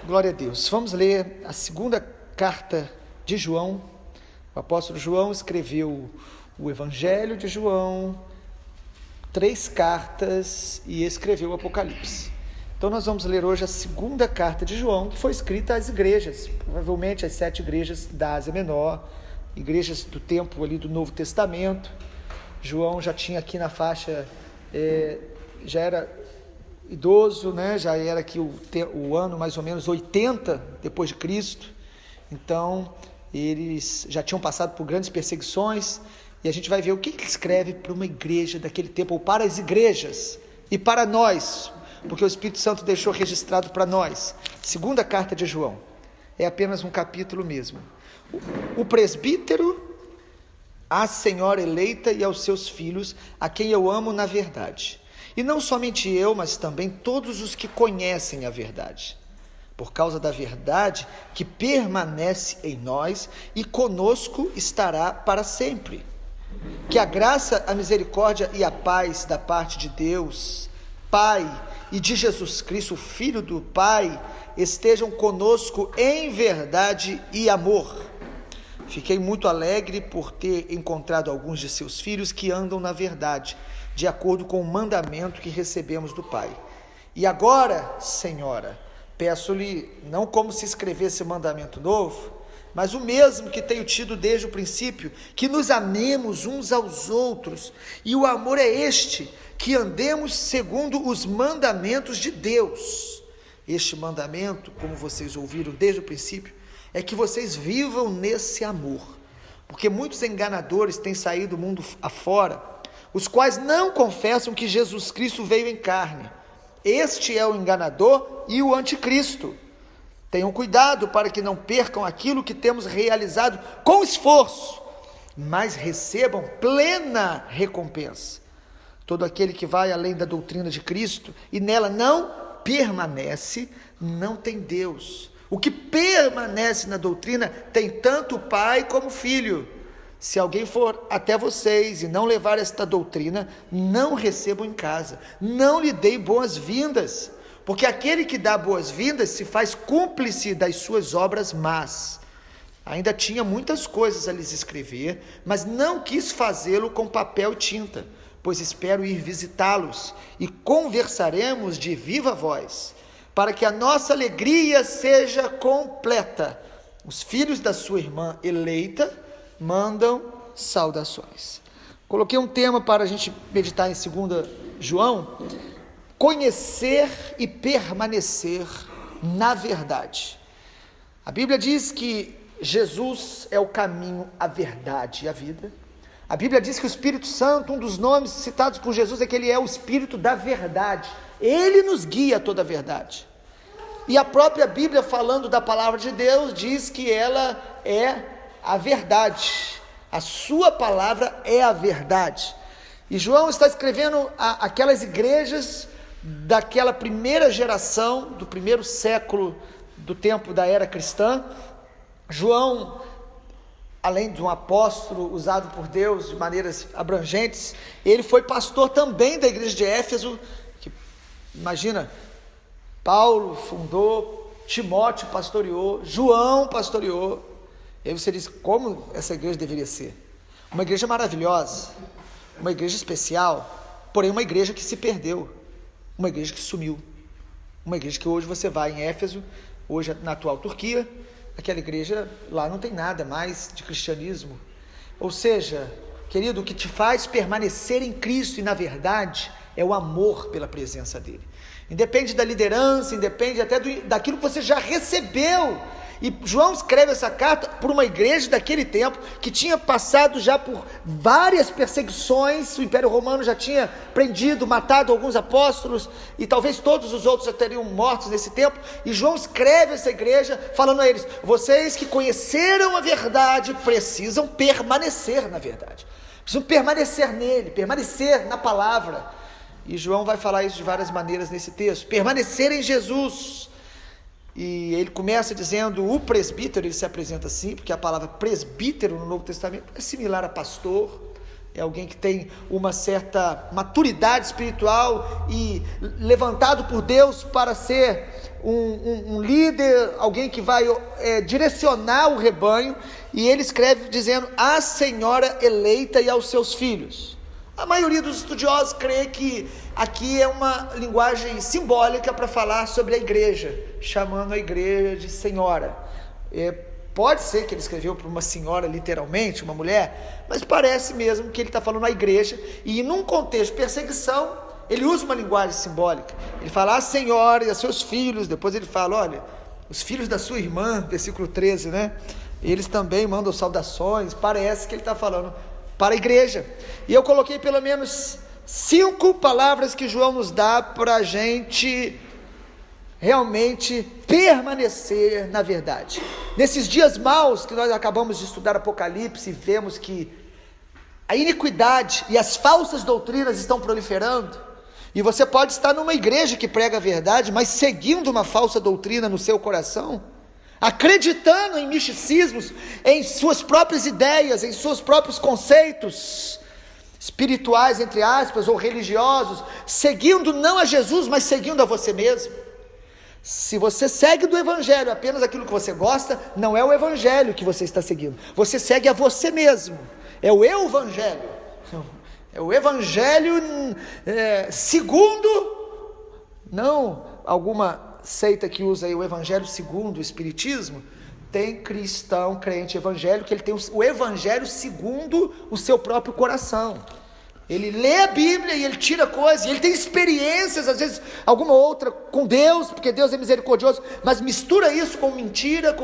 Glória a Deus. Vamos ler a segunda carta de João. O apóstolo João escreveu o Evangelho de João, 3 cartas e escreveu o Apocalipse. Então nós vamos ler hoje a segunda carta de João, que foi escrita às igrejas, provavelmente as 7 igrejas da Ásia Menor, igrejas do tempo ali do Novo Testamento. João já tinha aqui na faixa, já era idoso, né? Já era aqui o ano mais ou menos 80 depois de Cristo. Então eles já tinham passado por grandes perseguições, e a gente vai ver o que ele escreve para uma igreja daquele tempo, ou para as igrejas e para nós, porque o Espírito Santo deixou registrado para nós. Segunda carta de João, é apenas um capítulo mesmo. O presbítero, a senhora eleita e aos seus filhos, a quem eu amo na verdade. E não somente eu, mas também todos os que conhecem a verdade, por causa da verdade que permanece em nós e conosco estará para sempre. Que a graça, a misericórdia e a paz da parte de Deus, Pai, e de Jesus Cristo, Filho do Pai, estejam conosco em verdade e amor. Fiquei muito alegre por ter encontrado alguns de seus filhos que andam na verdade, de acordo com o mandamento que recebemos do Pai. E agora, Senhora, peço-lhe, não como se escrevesse mandamento novo, mas o mesmo que tenho tido desde o princípio, que nos amemos uns aos outros, e o amor é este, que andemos segundo os mandamentos de Deus. Este mandamento, como vocês ouviram desde o princípio, é que vocês vivam nesse amor, porque muitos enganadores têm saído do mundo afora, os quais não confessam que Jesus Cristo veio em carne. Este é o enganador e o anticristo. Tenham cuidado para que não percam aquilo que temos realizado com esforço, mas recebam plena recompensa. Todo aquele que vai além da doutrina de Cristo e nela não permanece, não tem Deus. O que permanece na doutrina tem tanto pai como filho. Se alguém for até vocês e não levar esta doutrina, não recebam em casa, não lhe deem boas-vindas, porque aquele que dá boas-vindas se faz cúmplice das suas obras más. Ainda tinha muitas coisas a lhes escrever, mas não quis fazê-lo com papel e tinta, pois espero ir visitá-los e conversaremos de viva voz, para que a nossa alegria seja completa. Os filhos da sua irmã eleita mandam saudações. Coloquei um tema para a gente meditar em 2 João, conhecer e permanecer na verdade. A Bíblia diz que Jesus é o caminho, a verdade e a vida. A Bíblia diz que o Espírito Santo, um dos nomes citados por Jesus, é que ele é o Espírito da verdade. Ele nos guia a toda a verdade. E a própria Bíblia, falando da palavra de Deus, diz que ela é a verdade, a sua palavra é a verdade. E João está escrevendo aquelas igrejas daquela primeira geração, do primeiro século do tempo da era cristã. João, além de um apóstolo usado por Deus de maneiras abrangentes, ele foi pastor também da igreja de Éfeso, que, imagina, Paulo fundou, Timóteo pastoreou, João pastoreou. E aí você diz, como essa igreja deveria ser? Uma igreja maravilhosa, uma igreja especial, porém uma igreja que se perdeu, uma igreja que sumiu, uma igreja que hoje você vai em Éfeso, hoje na atual Turquia, aquela igreja lá não tem nada mais de cristianismo. Ou seja, querido, o que te faz permanecer em Cristo e na verdade é o amor pela presença dele. Independe da liderança, independe até daquilo que você já recebeu. E João escreve essa carta por uma igreja daquele tempo que tinha passado já por várias perseguições. O Império Romano já tinha prendido, matado alguns apóstolos, e talvez todos os outros já teriam mortos nesse tempo. E João escreve essa igreja falando a eles: vocês que conheceram a verdade precisam permanecer na verdade, precisam permanecer nele, permanecer na palavra. E João vai falar isso de várias maneiras nesse texto: permanecer em Jesus. E ele começa dizendo, o presbítero, ele se apresenta assim, porque a palavra presbítero no Novo Testamento é similar a pastor, é alguém que tem uma certa maturidade espiritual e levantado por Deus para ser um líder alguém que vai direcionar o rebanho, e ele escreve dizendo: a senhora eleita e aos seus filhos. A maioria dos estudiosos crê que aqui é uma linguagem simbólica para falar sobre a igreja, chamando a igreja de senhora. Pode ser que ele escreveu para uma senhora, literalmente, uma mulher, mas parece mesmo que ele está falando a igreja, e num contexto de perseguição, ele usa uma linguagem simbólica. Ele fala a senhora e a seus filhos, depois ele fala, olha, os filhos da sua irmã, versículo 13, né? Eles também mandam saudações. Parece que ele está falando para a igreja. E eu coloquei pelo menos 5 palavras que João nos dá para a gente realmente permanecer na verdade. Nesses dias maus que nós acabamos de estudar Apocalipse, vemos que a iniquidade e as falsas doutrinas estão proliferando, e você pode estar numa igreja que prega a verdade, mas seguindo uma falsa doutrina no seu coração, acreditando em misticismos, em suas próprias ideias, em seus próprios conceitos espirituais, entre aspas, ou religiosos, seguindo não a Jesus, mas seguindo a você mesmo. Se você segue do evangelho apenas aquilo que você gosta, não é o evangelho que você está seguindo, você segue a você mesmo, é o evangelho, é o evangelho segundo, não alguma seita que usa aí o evangelho segundo o espiritismo. Tem cristão, crente evangélico, que ele tem o evangelho segundo o seu próprio coração. Ele lê a Bíblia e ele tira coisas, e ele tem experiências, às vezes alguma outra com Deus, porque Deus é misericordioso, mas mistura isso com mentira,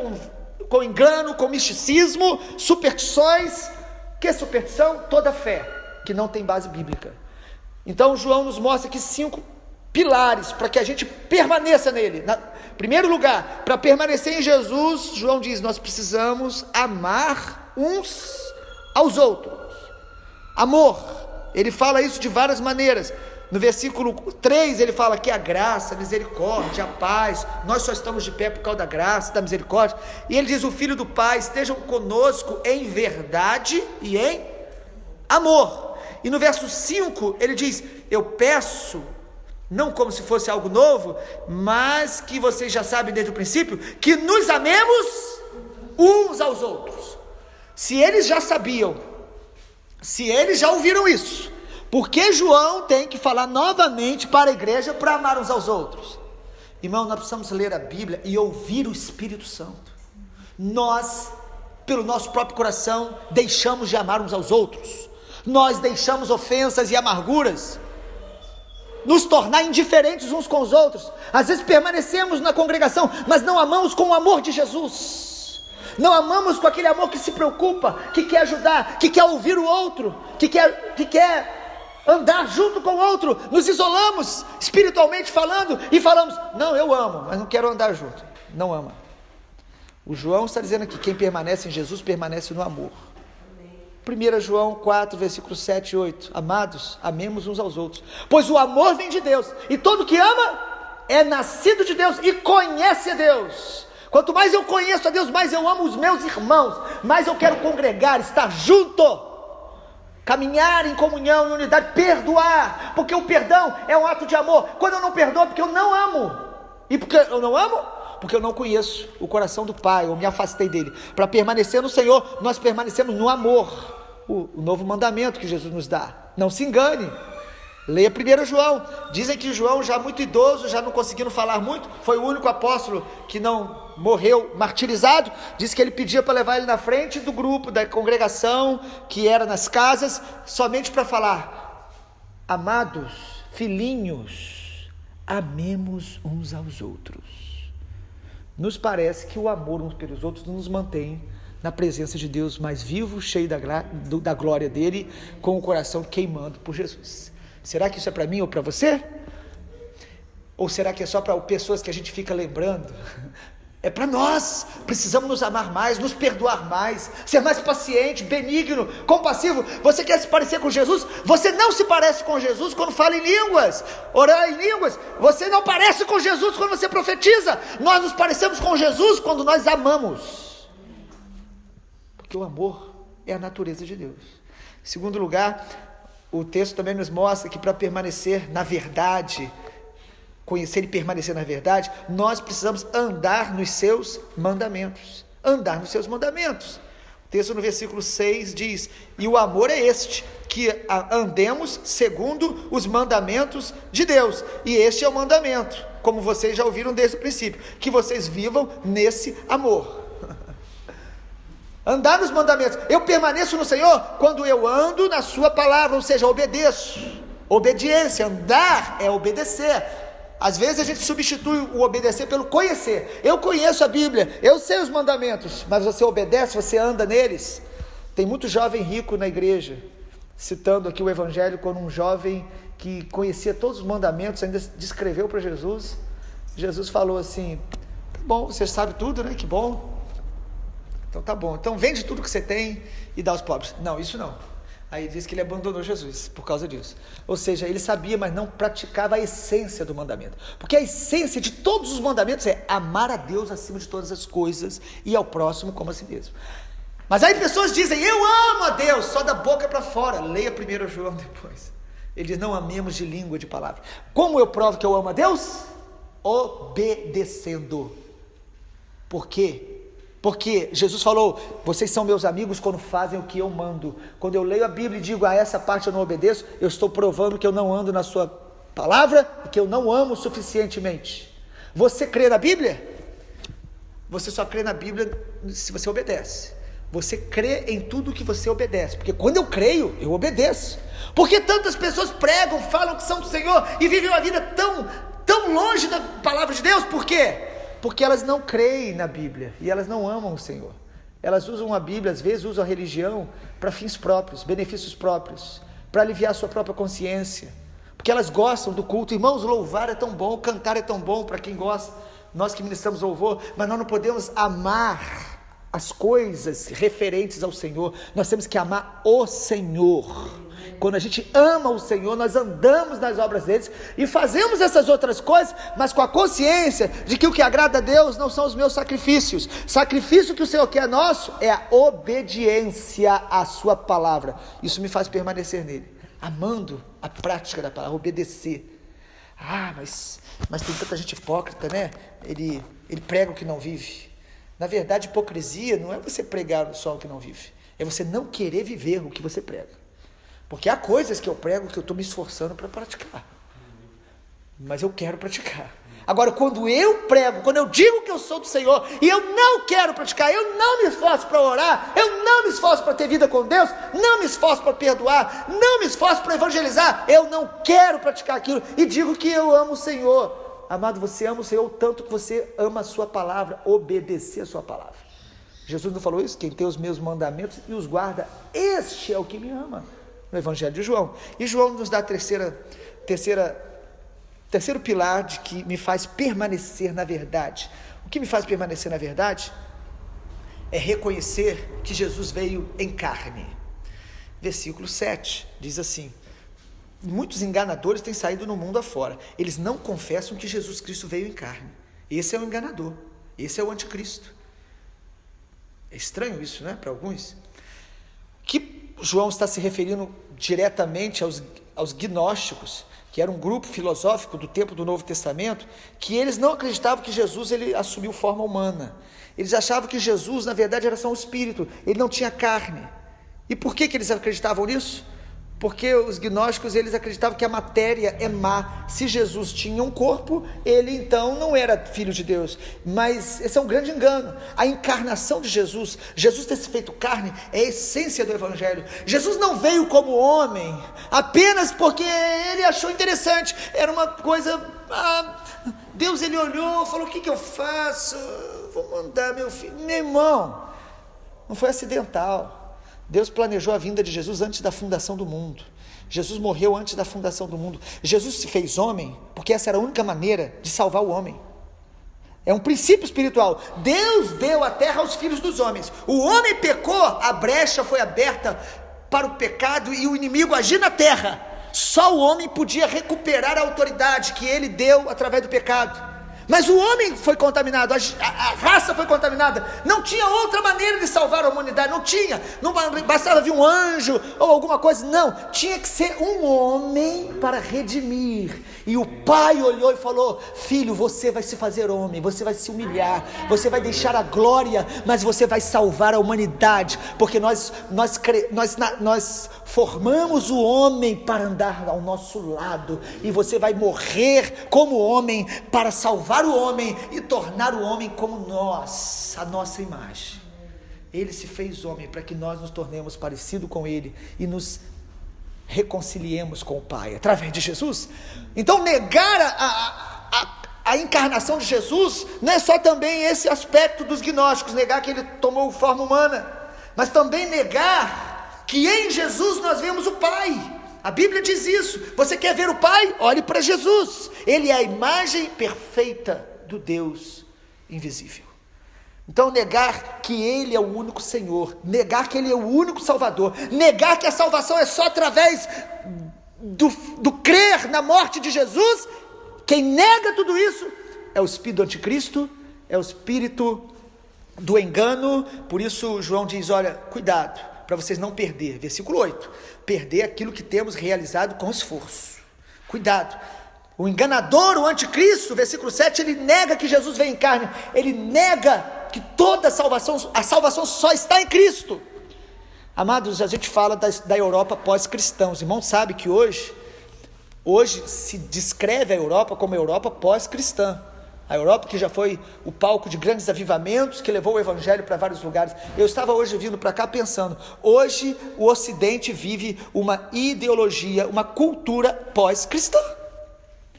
com engano, com misticismo, superstições. Que é superstição? Toda fé que não tem base bíblica. Então João nos mostra aqui 5 pilares para que a gente permaneça nele. Em primeiro lugar, para permanecer em Jesus, João diz, nós precisamos amar uns aos outros. Amor. Ele fala isso de várias maneiras. No versículo 3 ele fala que a graça, a misericórdia, a paz, nós só estamos de pé por causa da graça, da misericórdia. E ele diz, o Filho do Pai, estejam conosco em verdade e em amor. E no verso 5 ele diz, eu peço, não como se fosse algo novo, mas que vocês já sabem desde o princípio, que nos amemos uns aos outros. Se eles já sabiam, se eles já ouviram isso, por que João tem que falar novamente para a igreja para amar uns aos outros? Irmão, nós precisamos ler a Bíblia e ouvir o Espírito Santo. Nós, pelo nosso próprio coração, deixamos de amar uns aos outros. Nós deixamos ofensas e amarguras nos tornar indiferentes uns com os outros. Às vezes permanecemos na congregação, mas não amamos com o amor de Jesus. Não amamos com aquele amor que se preocupa, que quer ajudar, que quer ouvir o outro, que quer andar junto com o outro. Nos isolamos espiritualmente falando e falamos, não, eu amo, mas não quero andar junto. Não ama. O João está dizendo aqui, quem permanece em Jesus permanece no amor. 1 João 4, versículos 7 e 8. Amados, amemos uns aos outros, pois o amor vem de Deus, e todo que ama é nascido de Deus e conhece a Deus. Quanto mais eu conheço a Deus, mais eu amo os meus irmãos, mais eu quero congregar, estar junto, caminhar em comunhão, em unidade, perdoar, porque o perdão é um ato de amor. Quando eu não perdoo, é porque eu não amo. E porque eu não amo? Porque eu não conheço o coração do Pai, eu me afastei dele. Para permanecer no Senhor, nós permanecemos no amor, o novo mandamento que Jesus nos dá. Não se engane. Leia 1 João, dizem que João, já muito idoso, já não conseguindo falar muito, foi o único apóstolo que não morreu martirizado. Diz que ele pedia para levar ele na frente do grupo, da congregação, que era nas casas, somente para falar, amados, filhinhos, amemos uns aos outros. Nos parece que o amor uns pelos outros nos mantém na presença de Deus mais vivo, cheio da glória dele, com o coração queimando por Jesus. Será que isso é para mim ou para você? Ou será que é só para pessoas que a gente fica lembrando? É para nós. Precisamos nos amar mais, nos perdoar mais, ser mais paciente, benigno, compassivo. Você quer se parecer com Jesus? Você não se parece com Jesus quando fala em línguas, orar em línguas. Você não parece com Jesus quando você profetiza. Nós nos parecemos com Jesus quando nós amamos, porque o amor é a natureza de Deus. Em segundo lugar, o texto também nos mostra que para permanecer na verdade, conhecer e permanecer na verdade, nós precisamos andar nos seus mandamentos. Andar nos seus mandamentos. O texto no versículo 6 diz: e o amor é este, que andemos segundo os mandamentos de Deus. E este é o mandamento, como vocês já ouviram desde o princípio, que vocês vivam nesse amor. Andar nos mandamentos. Eu permaneço no Senhor quando eu ando na sua palavra, ou seja, obedeço. Obediência, andar é obedecer. Às vezes a gente substitui o obedecer pelo conhecer. Eu conheço a Bíblia, eu sei os mandamentos, mas você obedece, você anda neles. Tem muito jovem rico na igreja, citando aqui o Evangelho, quando um jovem que conhecia todos os mandamentos ainda descreveu para Jesus. Jesus falou assim: tá bom, você sabe tudo, né? Que bom. Então tá bom, então vende tudo que você tem e dá aos pobres. Não, isso não. Aí diz que ele abandonou Jesus por causa disso. Ou seja, ele sabia, mas não praticava a essência do mandamento. Porque a essência de todos os mandamentos é amar a Deus acima de todas as coisas e ao próximo como a si mesmo. Mas aí pessoas dizem: eu amo a Deus, só da boca para fora. Leia 1 João depois. Ele diz: não amemos de língua, de palavra. Como eu provo que eu amo a Deus? Obedecendo. Por quê? Porque Jesus falou: vocês são meus amigos quando fazem o que eu mando. Quando eu leio a Bíblia e digo: a essa parte eu não obedeço, eu estou provando que eu não ando na sua palavra e que eu não amo suficientemente. Você crê na Bíblia? Você só crê na Bíblia se você obedece. Você crê em tudo que você obedece. Porque quando eu creio, eu obedeço. Porque tantas pessoas pregam, falam que são do Senhor e vivem uma vida tão longe da palavra de Deus. Por quê? Porque elas não creem na Bíblia e elas não amam o Senhor. Elas usam a Bíblia, às vezes usam a religião para fins próprios, benefícios próprios, para aliviar a sua própria consciência, porque elas gostam do culto. Irmãos, louvar é tão bom, cantar é tão bom para quem gosta, nós que ministramos louvor, mas nós não podemos amar as coisas referentes ao Senhor, nós temos que amar o Senhor. Quando a gente ama o Senhor, nós andamos nas obras deles e fazemos essas outras coisas, mas com a consciência de que o que agrada a Deus não são os meus sacrifícios. Sacrifício que o Senhor quer nosso é a obediência à sua palavra. Isso me faz permanecer nele, amando a prática da palavra, obedecer. Mas tem tanta gente hipócrita, né? Ele prega o que não vive. Na verdade, hipocrisia não é você pregar só o que não vive, é você não querer viver o que você prega. Porque há coisas que eu prego que eu estou me esforçando para praticar, mas eu quero praticar. Agora, quando eu prego, quando eu digo que eu sou do Senhor e eu não quero praticar, eu não me esforço para orar, eu não me esforço para ter vida com Deus, não me esforço para perdoar, não me esforço para evangelizar, eu não quero praticar aquilo e digo que eu amo o Senhor. Amado, você ama o Senhor tanto que você ama a sua palavra, obedecer a sua palavra. Jesus não falou isso? Quem tem os meus mandamentos e os guarda, este é o que me ama. No Evangelho de João. E João nos dá terceiro pilar de que me faz permanecer na verdade. O que me faz permanecer na verdade é reconhecer que Jesus veio em carne. Versículo 7 diz assim: muitos enganadores têm saído no mundo afora, eles não confessam que Jesus Cristo veio em carne. Esse é o enganador, esse é o anticristo. É estranho isso, né, para alguns. Que João está se referindo diretamente aos gnósticos, que era um grupo filosófico do tempo do Novo Testamento, que eles não acreditavam que Jesus ele assumiu forma humana. Eles achavam que Jesus, na verdade, era só um espírito, ele não tinha carne. E por que eles acreditavam nisso? Porque os gnósticos, eles acreditavam que a matéria é má. Se Jesus tinha um corpo, ele então não era filho de Deus. Mas esse é um grande engano. A encarnação de Jesus, Jesus ter se feito carne, é a essência do Evangelho. Jesus não veio como homem, apenas porque ele achou interessante. Era uma coisa... Deus, ele olhou, falou: o que eu faço? Vou mandar meu filho. Meu irmão, não foi acidental. Deus planejou a vinda de Jesus antes da fundação do mundo. Jesus morreu antes da fundação do mundo. Jesus se fez homem porque essa era a única maneira de salvar o homem. É um princípio espiritual. Deus deu a terra aos filhos dos homens. O homem pecou, a brecha foi aberta para o pecado e o inimigo agir na terra. Só o homem podia recuperar a autoridade que ele deu através do pecado. Mas o homem foi contaminado, a raça foi contaminada. Não tinha outra maneira de salvar a humanidade, não tinha. Não bastava vir um anjo ou alguma coisa, não. Tinha que ser um homem para redimir. E o pai olhou e falou: filho, você vai se fazer homem, você vai se humilhar, você vai deixar a glória, mas você vai salvar a humanidade, porque nós formamos o homem para andar ao nosso lado, e você vai morrer como homem para salvar o homem e tornar o homem como nós, a nossa imagem. Ele se fez homem para que nós nos tornemos parecidos com ele e nos reconciliemos com o Pai através de Jesus. Então negar a encarnação de Jesus não é só também esse aspecto dos gnósticos, negar que ele tomou forma humana, mas também negar que em Jesus nós vemos o Pai. A Bíblia diz isso. Você quer ver o Pai? Olhe para Jesus. Ele é a imagem perfeita do Deus invisível. Então negar que Ele é o único Senhor, negar que Ele é o único Salvador, negar que a salvação é só através do crer na morte de Jesus, quem nega tudo isso é o espírito do anticristo, é o espírito do engano. Por isso João diz: olha, cuidado, para vocês não perder, versículo 8, perder aquilo que temos realizado com esforço. Cuidado, o enganador, o anticristo, versículo 7, ele nega que Jesus veio em carne, ele nega que toda a salvação só está em Cristo. Amados, a gente fala da Europa pós-cristã. Os irmãos sabem que hoje se descreve a Europa como a Europa pós-cristã. A Europa que já foi o palco de grandes avivamentos, que levou o evangelho para vários lugares. Eu estava hoje vindo para cá pensando, hoje o Ocidente vive uma ideologia, uma cultura pós-cristã.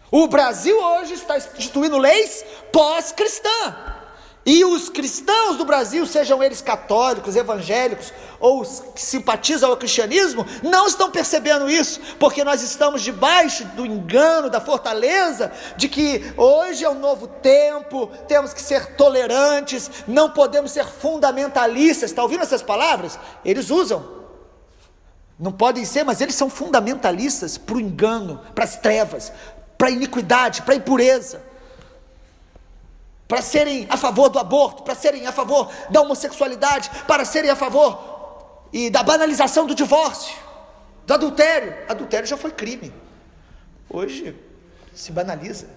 O Brasil hoje está instituindo leis pós-cristã. E os cristãos do Brasil, sejam eles católicos, evangélicos, ou os que simpatizam ao cristianismo, não estão percebendo isso, porque nós estamos debaixo do engano, da fortaleza, de que hoje é um novo tempo, temos que ser tolerantes, não podemos ser fundamentalistas. Está ouvindo essas palavras? Eles usam, não podem ser, mas eles são fundamentalistas para o engano, para as trevas, para a iniquidade, para a impureza, para serem a favor do aborto, para serem a favor da homossexualidade, para serem a favor da banalização do divórcio, do adultério. Adultério já foi crime, hoje se banaliza,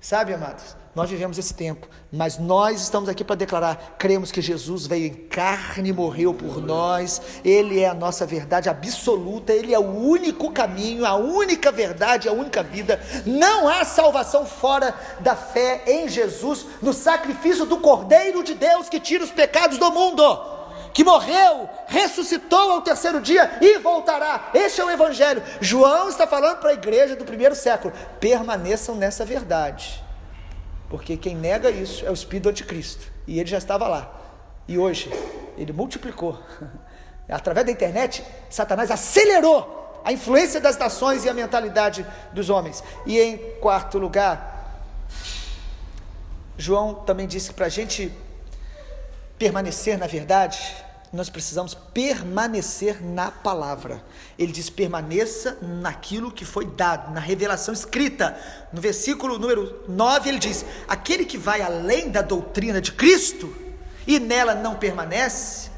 sabe, amados? Nós vivemos esse tempo, mas nós estamos aqui para declarar: cremos que Jesus veio em carne e morreu por nós, Ele é a nossa verdade absoluta, Ele é o único caminho, a única verdade, a única vida. Não há salvação fora da fé em Jesus, no sacrifício do Cordeiro de Deus que tira os pecados do mundo, que morreu, ressuscitou ao terceiro dia e voltará. Este é o Evangelho. João está falando para a igreja do primeiro século: permaneçam nessa verdade, porque quem nega isso é o espírito do anticristo, e ele já estava lá, e hoje ele multiplicou. Através da internet, Satanás acelerou a influência das nações e a mentalidade dos homens. E em quarto lugar, João também disse que para a gente permanecer na verdade, nós precisamos permanecer na palavra. Ele diz: permaneça naquilo que foi dado, na revelação escrita. No versículo número 9 ele diz: aquele que vai além da doutrina de Cristo e nela não permanece,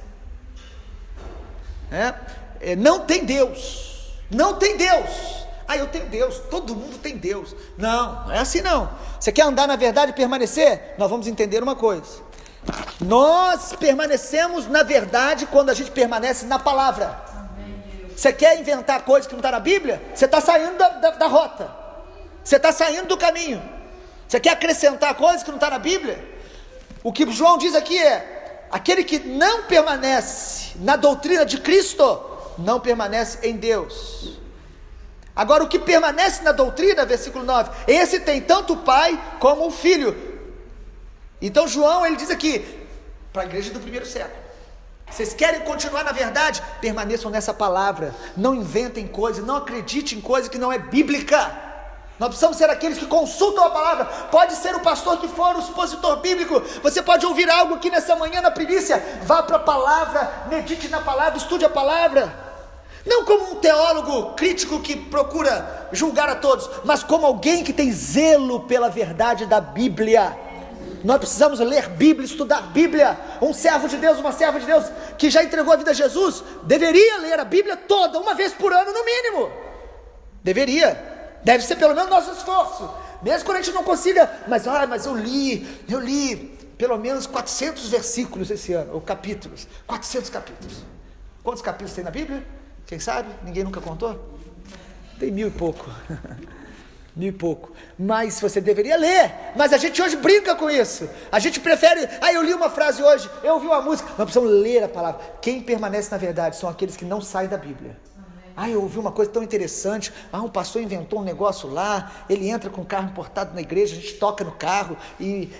não tem Deus. Não tem Deus. Eu tenho Deus, todo mundo tem Deus. Não é assim não. Você quer andar na verdade e permanecer? Nós vamos entender uma coisa: nós permanecemos na verdade quando a gente permanece na palavra. Você quer inventar coisas que não está na Bíblia? Você está saindo da rota, você está saindo do caminho. Você quer acrescentar coisas que não está na Bíblia? O que João diz aqui é: aquele que não permanece na doutrina de Cristo, não permanece em Deus. Agora, o que permanece na doutrina, versículo 9, esse tem tanto o Pai como o Filho. Então João, ele diz aqui para a igreja do primeiro século: vocês querem continuar na verdade? Permaneçam nessa palavra, não inventem coisas, não acreditem em coisa que não é bíblica. Nós precisamos ser aqueles que consultam a palavra. Pode ser o pastor que for, o expositor bíblico. Você pode ouvir algo aqui nessa manhã na primícia, vá para a palavra, medite na palavra, estude a palavra. Não como um teólogo crítico que procura julgar a todos, mas como alguém que tem zelo pela verdade da Bíblia. Nós precisamos ler Bíblia, estudar Bíblia. Um servo de Deus, uma serva de Deus que já entregou a vida a Jesus, deveria ler a Bíblia toda, uma vez por ano no mínimo. Deveria. Deve ser pelo menos nosso esforço. Mesmo quando a gente não consiga, mas eu li pelo menos 400 versículos esse ano, ou capítulos. 400 capítulos. Quantos capítulos tem na Bíblia? Quem sabe? Ninguém nunca contou? Tem 1000 e pouco. 1000 e pouco. Mas você deveria ler. Mas a gente hoje brinca com isso. A gente prefere, eu li uma frase hoje, eu ouvi uma música. Nós precisamos ler a palavra. Quem permanece na verdade são aqueles que não saem da Bíblia. Eu ouvi uma coisa tão interessante. Um pastor inventou um negócio lá. Ele entra com o carro importado na igreja, a gente toca no carro e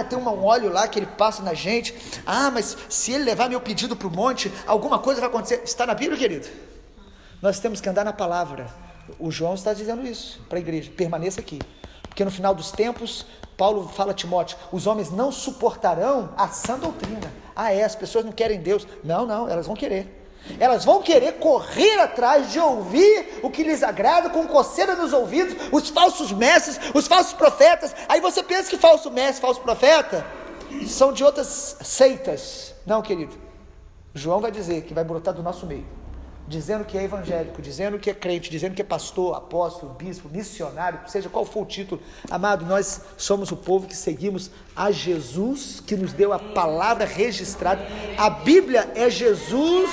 tem um óleo lá que ele passa na gente. Mas se ele levar meu pedido para o monte, alguma coisa vai acontecer. Está na Bíblia, querido? Nós temos que andar na palavra. O João está dizendo isso para a igreja: permaneça aqui, porque no final dos tempos, Paulo fala a Timóteo, os homens não suportarão a sã doutrina. As pessoas não querem Deus. Não, elas vão querer. Elas vão querer correr atrás de ouvir o que lhes agrada, com coceira nos ouvidos, os falsos mestres, os falsos profetas. Aí você pensa que falso mestre, falso profeta são de outras seitas. Não, querido, João vai dizer que vai brotar do nosso meio, dizendo que é evangélico, dizendo que é crente, dizendo que é pastor, apóstolo, bispo, missionário, seja qual for o título. Amado, nós somos o povo que seguimos a Jesus, que nos deu a palavra registrada. A Bíblia é Jesus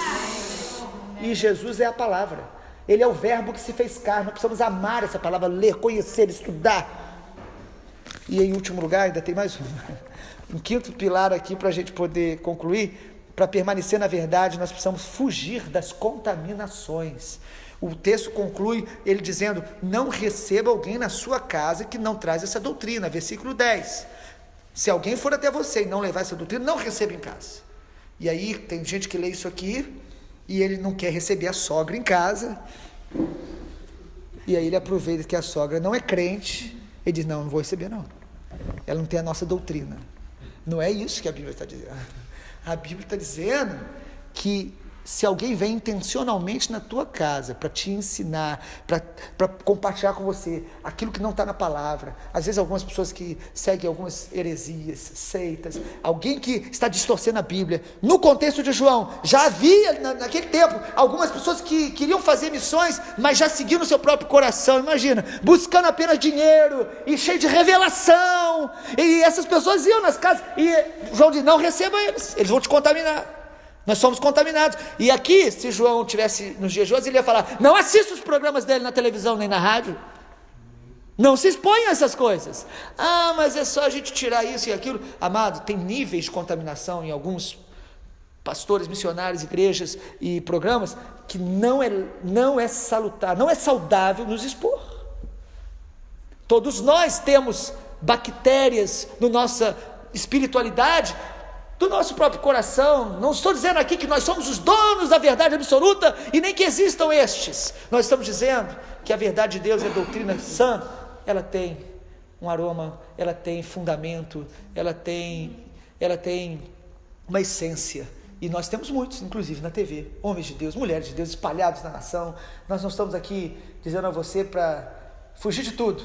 e Jesus é a palavra. Ele é o verbo que se fez carne. Nós precisamos amar essa palavra, ler, conhecer, estudar. E em último lugar, ainda tem mais um quinto pilar aqui para a gente poder concluir. Para permanecer na verdade, nós precisamos fugir das contaminações. O texto conclui ele dizendo: não receba alguém na sua casa que não traz essa doutrina. Versículo 10. Se alguém for até você e não levar essa doutrina, não receba em casa. E aí tem gente que lê isso aqui e ele não quer receber a sogra em casa. E aí ele aproveita que a sogra não é crente. Ele diz: não vou receber não. Ela não tem a nossa doutrina. Não é isso que a Bíblia está dizendo. A Bíblia está dizendo que se alguém vem intencionalmente na tua casa para te ensinar, para compartilhar com você aquilo que não está na palavra, às vezes algumas pessoas que seguem algumas heresias, seitas, alguém que está distorcendo a Bíblia, no contexto de João, já havia naquele tempo algumas pessoas que queriam fazer missões, mas já seguiam no seu próprio coração, imagina, buscando apenas dinheiro e cheio de revelação, e essas pessoas iam nas casas, e João diz: não receba eles vão te contaminar. Nós somos contaminados. E aqui, se João tivesse nos dias de hoje, ele ia falar: não assista os programas dele na televisão nem na rádio, não se exponha a essas coisas. Mas é só a gente tirar isso e aquilo. Amado, tem níveis de contaminação em alguns pastores, missionários, igrejas e programas que não é salutar, não é saudável nos expor. Todos nós temos bactérias na nossa espiritualidade, do nosso próprio coração. Não estou dizendo aqui que nós somos os donos da verdade absoluta e nem que existam estes. Nós estamos dizendo que a verdade de Deus é a doutrina sã. Ela tem um aroma, ela tem fundamento, ela tem uma essência. E nós temos muitos, inclusive na TV, homens de Deus, mulheres de Deus espalhados na nação. Nós não estamos aqui dizendo a você para fugir de tudo,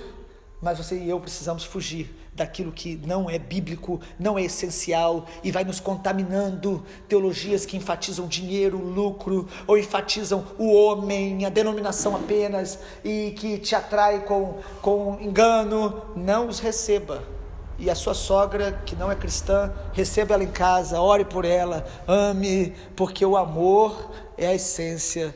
mas você e eu precisamos fugir daquilo que não é bíblico, não é essencial e vai nos contaminando. Teologias que enfatizam dinheiro, lucro, ou enfatizam o homem, a denominação apenas, e que te atrai com engano. Não os receba. E a sua sogra, que não é cristã, receba ela em casa, ore por ela, ame, porque o amor é a essência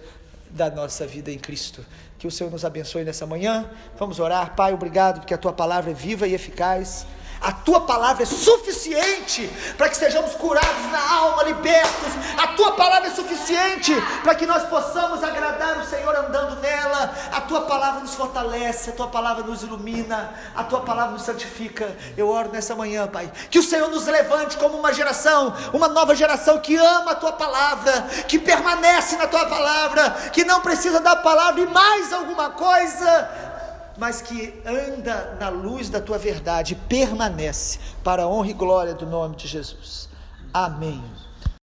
da nossa vida em Cristo. Que o Senhor nos abençoe nessa manhã. Vamos orar. Pai, obrigado porque a Tua palavra é viva e eficaz. A Tua palavra é suficiente para que sejamos curados na alma, libertos. A Tua palavra é suficiente para que nós possamos agradar o Senhor andando nela. A Tua palavra nos fortalece, a Tua palavra nos ilumina, a Tua palavra nos santifica. Eu oro nessa manhã, Pai, que o Senhor nos levante como uma geração, uma nova geração que ama a Tua palavra, que permanece na Tua palavra, que não precisa da palavra e mais alguma coisa, mas que anda na luz da Tua verdade, permanece para a honra e glória do nome de Jesus. Amém.